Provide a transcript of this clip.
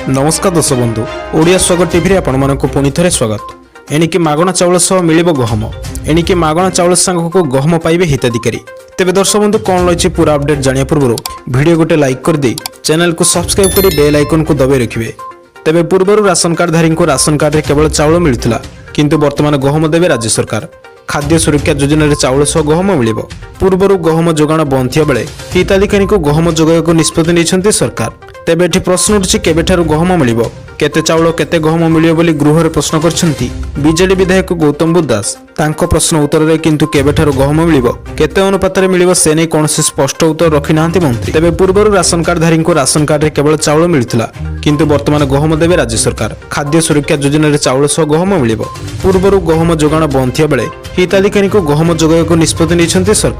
नमस्कार दर्शक बंधु ओडिया स्वागत टीवी आपण मानक पुणी थे स्वागत। एणिकी मागणा चाउल सह मिलिबो गहम। एणिकी मागणा चाउल सांगक गहम पाइबे हिताधिकारी। तेबे दर्शक बंधु कौन रही पूरा अपडेट जानिया पूर्व वीडियो गोटे लाइक कर दे चैनल को सब्सक्राइब कर बेल आइकन को दबाई रखिए। तेबे पूर्व राशन कार्ड धारी को राशन कार्ड रे केवल चाउल मिलुथिला किंतु वर्तमान गहम देवे राज्य सरकार। खाद्य सुरक्षा योजना रे चाउल सह गहम मिलिबो। पूर्व गहम जोगाण बंद थिया बेले हिताधिकारी को गहम जोगाइବାକୁ निष्पत्ति नेछन्ते सरकार। तेबे एठी प्रश्न उठछि केबेठारु गहम मिलिबो, केते चाउल केते गहम मिलिबो बोली गृहरे प्रश्न करछन्ती बीजेडी विधायक गौतम बुद्ध दास। तांको प्रश्न उत्तर रे किंतु केबेठारु गहम मिलिबो केते अनुपात रे मिलिबो से नै कोनोसी स्पष्ट उत्तर रखि नांती मंत्री। तेबे पूर्वरु राशन कार्ड धारी को राशन कार्ड रे केवल चाउल मिलुथिला किंतु वर्तमान गहम देवे राज्य सरकार। खाद्य सुरक्षा योजना रे चाउल सह गहम मिलिबो। पूर्वरु गहम जोगाण बंद थिया बेले हिताधिकारी को गहम जोगाइବାକୁ निष्पत्ति नेछन्ते सरकार।